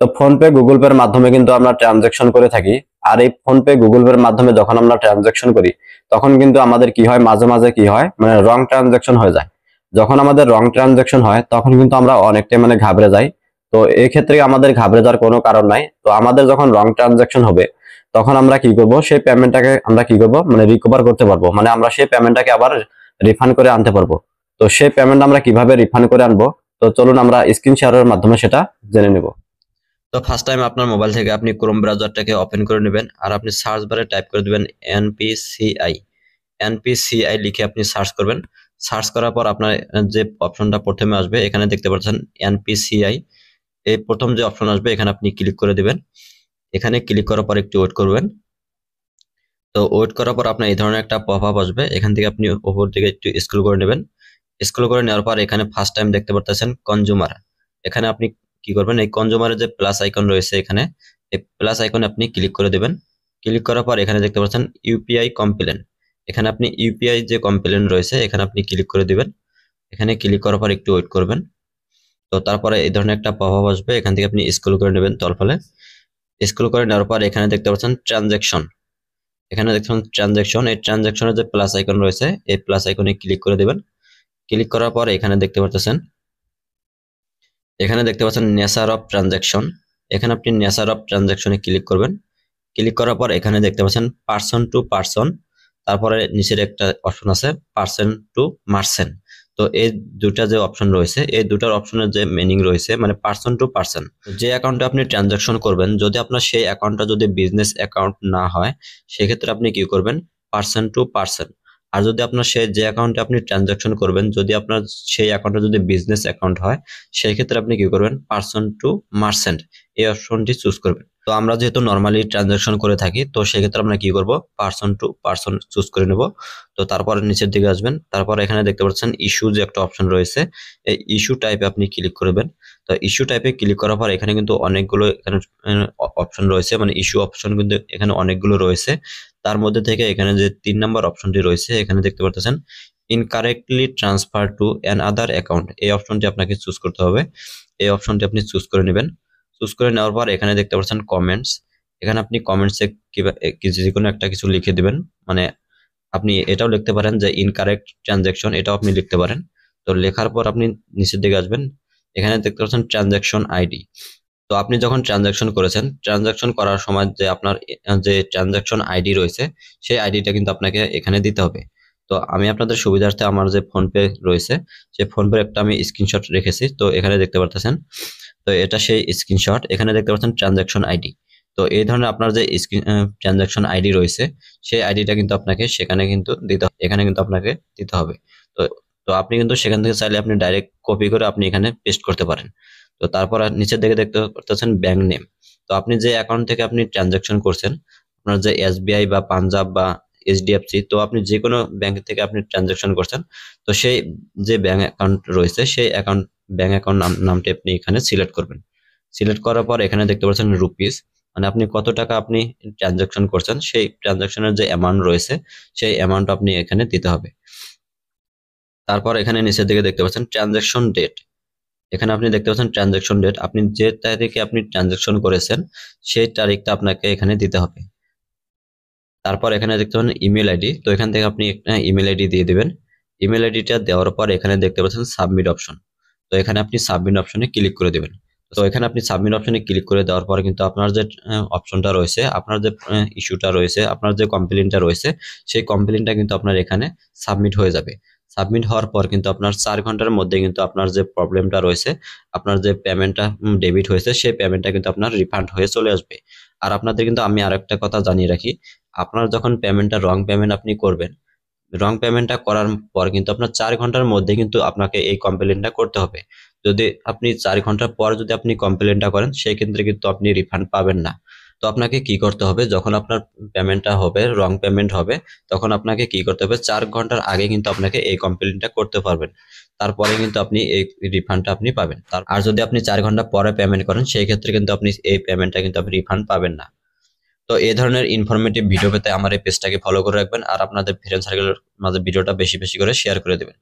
তো PhonePe Google পের মাধ্যমে কিন্তু আমরা ট্রানজাকশন করে থাকি। আর এই ফোনপে গুগল পের মাধ্যমে যখন আমরা ট্রানজাকশন করি তখন কিন্তু আমাদের কি হয়, মাঝে মাঝে কি হয়, মানে রং ট্রানজাকশন হয়ে যায়। যখন আমাদের রং ট্রানজাকশন হয় তখন কিন্তু আমরা অনেকটাই মানে ঘাবড়ে যাই। তো এই ক্ষেত্রে আমাদের ঘাবড়ে যাওয়ার কোনো কারণ নাই। তো আমাদের যখন রং ট্রানজাকশন হবে তখন আমরা কি করব, সেই পেমেন্টটাকে আমরা কি করব, মানে রিকভার করতে পারবো, মানে আমরা সেই পেমেন্টটাকে আবার রিফান্ড করে আনতে পারবো। তো সেই পেমেন্ট আমরা কিভাবে রিফান্ড করে আনবো, তো চলুন আমরা স্ক্রিন শেয়ারের মাধ্যমে সেটা জেনে নেব। তো ফার্স্ট টাইম আপনার মোবাইল থেকে আপনি ক্রোম ব্রাউজারটাকে ওপেন করে নেবেন, আর আপনি সার্চ বারে টাইপ করে দিবেন এনপিসিআই। এনপিসিআই লিখে আপনি সার্চ করবেন। সার্চ করার পর আপনার যে অপশনটা প্রথমে আসবে এখানে দেখতে পাচ্ছেন এনপিসিআই, এই প্রথম যে অপশন আসবে এখানে আপনি ক্লিক করে দিবেন। এখানে ক্লিক করার পর একটু ওয়েট করবেন। তো ওয়েট করার পর আপনার এই ধরনের একটা পপ আপ আসবে, এখান থেকে আপনি উপর দিকে একটু স্ক্রল করে নেবেন। স্ক্রল করে নেওয়ার পর এখানে ফার্স্ট টাইম দেখতে পাচ্ছেন কনজিউমার। এখানে আপনি কি করবেন, এই কনজিউমারের যে প্লাস আইকন রয়েছে এখানে, এই প্লাস আইকনে আপনি ক্লিক করে দেবেন। ক্লিক করার পর এখানে দেখতে পাচ্ছেন ইউপিআই কমপ্লেন। এখানে আপনি ইউপিআই যে কমপ্লেন রয়েছে এখানে আপনি ক্লিক করে দিবেন। এখানে ক্লিক করার পর একটু ওয়েট করবেন। তো তারপরে এই ধরনের একটা পপ আপ আসবে, এখান থেকে আপনি স্ক্রল করে নেবেন তলফালে। স্ক্রল করে নেওয়ার পর এখানে দেখতে পাচ্ছেন ট্রানজাকশন। এখানে দেখছেন ট্রানজাকশন, এই ট্রানজাকশনের যে প্লাস আইকন রয়েছে এই প্লাস আইকনে ক্লিক করে দেবেন। ক্লিক করার পর এখানে দেখতে পাচ্ছেন, এখানে দেখতে পাচ্ছেন নেচার অফ ট্রানজাকশন। এখানে আপনি নেচার অফ ট্রানজাকশনে ক্লিক করবেন। ক্লিক করার পর এখানে দেখতে পাচ্ছেন পার্সন টু পার্সন, তারপরে নিচের একটা অপশন আছে পার্সন টু মার্চেন্ট। তো এই দুটা যে অপশন রয়েছে এই দুটার অপশনের যে মিনিং রয়েছে মানে পার্সন টু পার্সন, যে অ্যাকাউন্টে আপনি ট্রানজাকশন করবেন যদি আপনার সেই অ্যাকাউন্টটা যদি বিজনেস অ্যাকাউন্ট না হয় সেক্ষেত্রে আপনি কি করবেন, পার্সন টু পার্সন। আর যদি আপনার সেই যে অ্যাকাউন্টে আপনি ট্রানজাকশন করবেন যদি আপনার সেই অ্যাকাউন্টটা যদি বিজনেস অ্যাকাউন্ট হয় সেই ক্ষেত্রে আপনি কি করবেন, পার্সন টু মার্চেন্ট এই অপশনটি চুজ করবেন। তো আমরা যেহেতু নর্মালি ট্রানজাকশন করে থাকি তো সেক্ষেত্রে আমরা কি করব, পার্সন টু পার্সন চুজ করে নেব। তো তারপরে নিচের দিকে আসবেন, তারপর এখানে দেখতে পাচ্ছেন ইস্যু যে একটা অপশন রয়েছে এই ইস্যু টাইপে আপনি ক্লিক করবেন। তো ইস্যু টাইপে ক্লিক করার পর এখানে কিন্তু অনেকগুলো এখানে অপশন রয়েছে, মানে ইস্যু অপশন কিন্তু এখানে অনেকগুলো রয়েছে। তার মধ্যে থেকে এখানে যে 3 নম্বর অপশনটি রয়েছে এখানে দেখতে পাচ্ছেন incorrectly transfer to an other account, এই অপশনটি আপনাকে চুজ করতে হবে। এই অপশনটি আপনি চুজ করে নেবেন। চুজ করে নেওয়ার পর এখানে দেখতে পাচ্ছেন কমেন্টস। এখানে আপনি কমেন্টসে যে কোনো একটা কিছু লিখে দিবেন, মানে আপনি এটাও লিখতে পারেন যে ইনকারেক্ট ট্রানজাকশন, এটাও আপনি লিখতে পারেন। তো লেখার পর আপনি নিচের দিকে আসবেন, এখানে দেখতে পাচ্ছেন ট্রানজাকশন আইডি। তো আপনি যখন ট্রানজাকশন করেছেন ট্রানজাকশন করার সময় যে আপনার যে ট্রানজাকশন আইডি রয়েছে সেই আইডিটা কিন্তু আপনাকে এখানে দিতে হবে। তো আমি আপনাদের সুবিধার্থে আমার যে ফোনপে রয়েছে সেই ফোনপের একটা আমি স্ক্রিনশট রেখেছি, তো এখানে দেখতে পাচ্ছেন। তো এটা সেই স্ক্রিনশট, এখানে দেখতে পাচ্ছেন ট্রানজাকশন আইডি। তো এই ধরনের আপনার যে ট্রানজাকশন আইডি রয়েছে সেই আইডিটা কিন্তু আপনাকে সেখানে কিন্তু এখানে কিন্তু আপনাকে দিতে হবে। তো তো আপনি কিন্তু সেখান থেকে চাইলে আপনি ডাইরেক্ট কপি করে আপনি এখানে পেস্ট করতে পারেন। তো তারপর আর নিচের দিকে দেখতে পাচ্ছেন ব্যাংক নেম। তো আপনি যে অ্যাকাউন্ট থেকে আপনি ট্রানজাকশন করছেন আপনার যে এসবিআই বা পাঞ্জাব বা এইচডিএফসি, তো আপনি যে কোনো ব্যাংক থেকে আপনি ট্রানজাকশন করছেন তো সেই যে ব্যাংক অ্যাকাউন্ট রয়েছে সেই ব্যাংক অ্যাকাউন্ট নামটি আপনি এখানে সিলেক্ট করবেন। সিলেক্ট করার পর এখানে দেখতে পাচ্ছেন রুপিস, মানে আপনি কত টাকা আপনি ট্রানজাকশন করছেন সেই ট্রানজাকশনের যে অ্যামাউন্ট রয়েছে সেই অ্যামাউন্ট আপনি এখানে দিতে হবে। তারপর এখানে নিচের দিকে দেখতে পাচ্ছেন ট্রানজাকশন ডেট। এখানে আপনি দেখতে পাচ্ছেন ট্রানজাকশন ডেট, আপনি যে তারিখে আপনি ট্রানজাকশন করেছেন সেই তারিখটা আপনাকে এখানে দিতে হবে। তারপর এখানে দেখতে পাচ্ছেন ইমেল আইডি, তো এখান থেকে আপনি একটা ইমেল আইডি দিয়ে দিবেন। ইমেল আইডিটা দেওয়ার পর এখানে দেখতে পাচ্ছেন সাবমিট অপশন, তো এখানে আপনি সাবমিট অপশনে ক্লিক করে দিবেন। তো এখানে আপনি সাবমিট অপশনে ক্লিক করে দেওয়ার পর কিন্তু আপনার যে অপশনটা রয়েছে, আপনার যে ইস্যুটা রয়েছে, আপনার যে কমপ্লেনটা রয়েছে সেই কমপ্লেনটা কিন্তু আপনার এখানে সাবমিট হয়ে যাবে। সাবমিট হওয়ার পর কিন্তু আপনার 4 ঘন্টার মধ্যে কিন্তু আপনার যে প্রবলেমটা রয়েছে, আপনার যে পেমেন্টটা ডেবিট হয়েছে সেই পেমেন্টটা কিন্তু আপনার রিফান্ড হয়ে চলে আসবে। আর আপনাদের কিন্তু আমি আরেকটা কথা জানিয়ে রাখি, আপনার যখন পেমেন্টটা রং পেমেন্ট আপনি করবেন, রং পেমেন্টটা করার পর কিন্তু আপনার 4 ঘন্টার মধ্যে কিন্তু আপনাকে এই কমপ্লেনটা করতে হবে। যদি আপনি 4 ঘন্টার পর যদি আপনি কমপ্লেনটা করেন সেই ক্ষেত্রে কিন্তু আপনি রিফান্ড পাবেন না। তো আপনাকে কি করতে হবে, যখন আপনার পেমেন্টটা হবে রং পেমেন্ট হবে তখন আপনাকে কি করতে হবে, 4 ঘন্টার আগে কিন্তু আপনাকে এই কমপ্লেনটা করতে পারবেন, তারপরে কিন্তু আপনি এই রিফান্ডটা আপনি পাবেন। আর যদি আপনি 4 ঘন্টা পরে পেমেন্ট করেন সেই ক্ষেত্রে কিন্তু আপনি এই পেমেন্টটা কিন্তু আপনি রিফান্ড পাবেন না। তো এই ধরনের ইনফরমেটিভ ভিডিও পেতে আমার এই পেজটাকে ফলো করে রাখবেন আর আপনাদের ফ্রেন্ড সার্কেলের মাঝে ভিডিওটা বেশি বেশি করে শেয়ার করে দেবেন।